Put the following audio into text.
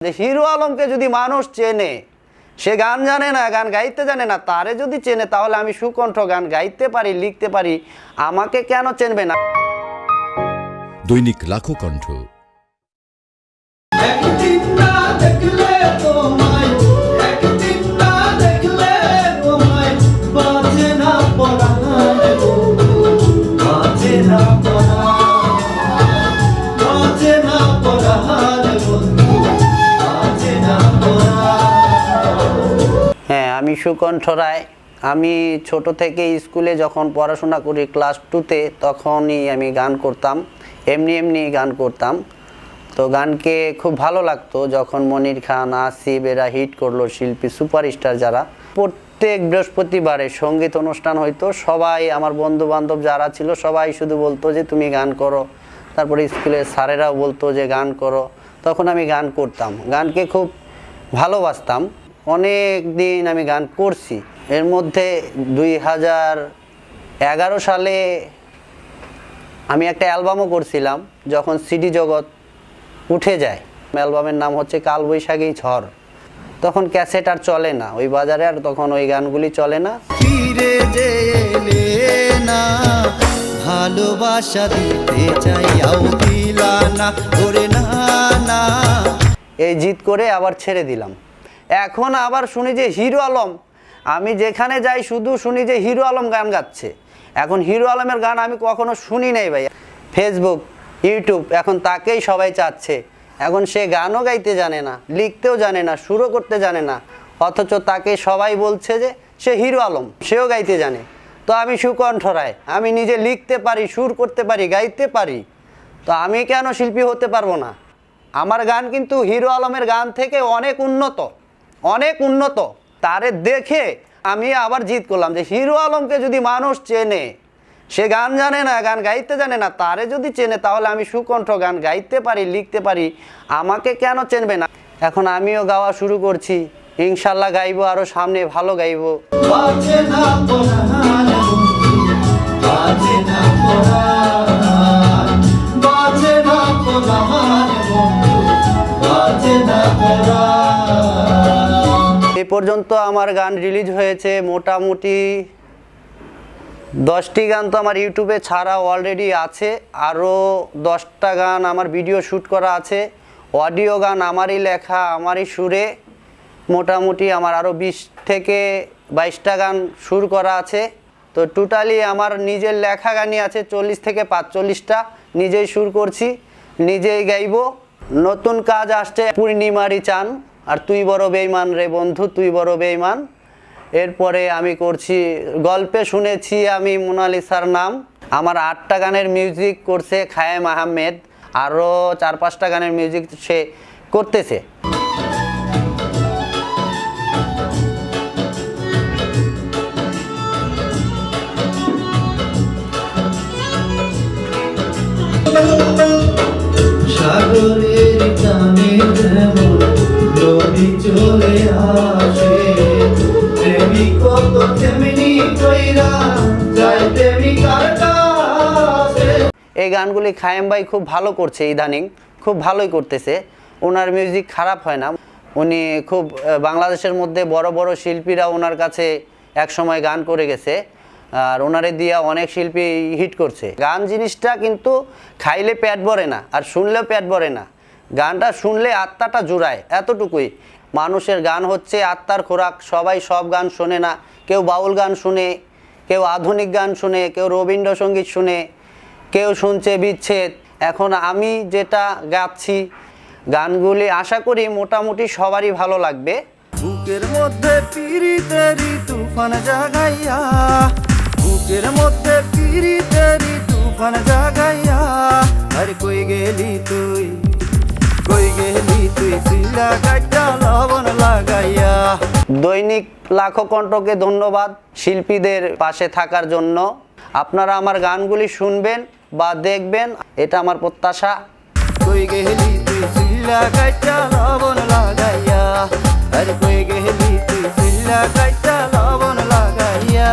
যে হিরো আলমকে যদি মানুষ চেনে, সে গান জানে না, গান গাইতে জানে না, তারে যদি চেনে তাহলে আমি সুকণ্ঠ গান গাইতে পারি, লিখতে পারি, আমাকে কেন চেনবে না? দৈনিক লাখো কণ্ঠ। হ্যাঁ, আমি সুকণ্ঠ রায়। আমি ছোট থেকে স্কুলে যখন পড়াশোনা করি ক্লাস 2-তে, তখনই আমি গান করতাম, এমনি গান করতাম। তো গানকে খুব ভালো লাগতো যখন মনির খান, আসিফ এরা হিট করলো, শিল্পী সুপারস্টার যারা। প্রত্যেক বৃহস্পতিবারে সঙ্গীত অনুষ্ঠান হইতো, সবাই আমার বন্ধু বান্ধব যারা ছিল সবাই শুধু বলতো যে তুমি গান করো। তারপরে স্কুলের স্যারেরাও বলতো যে গান করো, তখন আমি গান করতাম, গানকে খুব ভালোবাসতাম। অনেক দিন আমি গান করছি। এর মধ্যে 2011 সালে আমি একটা অ্যালবামও করছিলাম, যখন সিডি জগৎ উঠে যায়। অ্যালবামের নাম হচ্ছে কালবৈশাখী ঝড়। তখন ক্যাসেট আর চলে না ওই বাজারে, আর তখন ওই গানগুলি চলে না। ফিরে যেলে না ভালোবাসা দিতে চাইয়াও দিলা না, ওরে না না, এই জিদ করে আবার ছেড়ে দিলাম। এখন আবার শুনি যে হিরো আলম, আমি যেখানে যাই শুধু শুনি যে হিরো আলম গান গাচ্ছে। এখন হিরো আলমের গান আমি কখনো শুনি নাই ভাই। ফেসবুক, ইউটিউব এখন তাকেই সবাই চাচ্ছে। এখন সে গানও গাইতে জানে না, লিখতেও জানে না, সুরও করতে জানে না, অথচ তাকে সবাই বলছে যে সে হিরো আলম, সেও গাইতে জানে। তো আমি সুকণ্ঠ রায়, আমি নিজে লিখতে পারি, সুর করতে পারি, গাইতে পারি, তো আমি কেন শিল্পী হতে পারবো না? আমার গান কিন্তু হিরো আলমের গান থেকে অনেক উন্নত, অনেক উন্নত। তারে দেখে আমি আবার জিদ করলাম যে হিরো আলমকে যদি মানুষ চেনে, সে গান জানে না, গান গাইতে জানে না, তারে যদি চেনে তাহলে আমি সুকণ্ঠ গান গাইতে পারি, লিখতে পারি, আমাকে কেন চেনবে না? এখন আমিও গাওয়া শুরু করছি, ইনশাল্লাহ গাইবো, আরো সামনে ভালো গাইবো। এ পর্যন্ত আমার গান রিলিজ হয়েছে মোটামুটি 10টি গান তো আমার ইউটিউবে ছাড়া অলরেডি আছে। আরও 10টা গান আমার ভিডিও শ্যুট করা আছে, অডিও গান আমারই লেখা, আমারই সুরে। মোটামুটি আমার আরও 20 থেকে 22টা গান সুর করা আছে। তো টোটালি আমার নিজের লেখা গানই আছে 40 থেকে 45টা, নিজেই সুর করছি, নিজেই গাইবো। নতুন কাজ আসছে পূর্ণিমারি চান আর তুই বড় বেঈমান রে বন্ধু, তুই বড় বেঈমান। এরপরে আমি করছি গল্পে শুনেছি আমি মোনালিসার নাম। আমার 8টা গানের মিউজিক করছে খায়েম আহমেদ, আরও 4-5টা গানের মিউজিক সে করতেছে। সাগরের টানে যেমন নদী চলে আসে, প্রেমিক কত তেমনি কইরা যায় প্রেমিকার কাছে। এই গানগুলি খায়েম ভাই খুব ভালো করছে, ইদানিং খুব ভালোই করতেছে। ওনার মিউজিক খারাপ হয় না। উনি খুব বাংলাদেশের মধ্যে বড় বড় শিল্পীরা ওনার কাছে একসময় গান করে গেছে, আর ওনারে দিয়া অনেক শিল্পী হিট করছে। গান জিনিসটা কিন্তু খাইলে পেট ভরে না, আর শুনলেও পেট ভরে না। গানটা শুনলে আত্মাটা জুড়ায়, এতটুকুই। মানুষের গান হচ্ছে আত্মার খোরাক। সবাই সব গান শোনে না, কেউ বাউল গান শুনে, কেউ আধুনিক গান শুনে, কেউ রবীন্দ্রসঙ্গীত শুনে, কেউ শুনছে বিচ্ছেদ। এখন আমি যেটা গাচ্ছি গানগুলি আশা করি মোটামুটি সবারই ভালো লাগবে। বুকের মধ্যে পিরিতেরি তুফান জাগাইয়া, বুকের মধ্যে পিরিতেরি তুফান জাগাইয়া, আর কই গেলি তুই, কই গেলি তুই সিলা কাটা লবণ লাগাইয়া। দৈনিক লাখো কণ্ঠকে ধন্যবাদ শিল্পীদের পাশে থাকার জন্য। আপনারা আমার গানগুলি শুনবেন বা দেখবেন, এটা আমার প্রত্যাশা। কই গেলি তুই সিলা কাটা লবণ লাগাইয়া, আর কই গেলি তুই সিলা কাটা লবণ লাগাইয়া।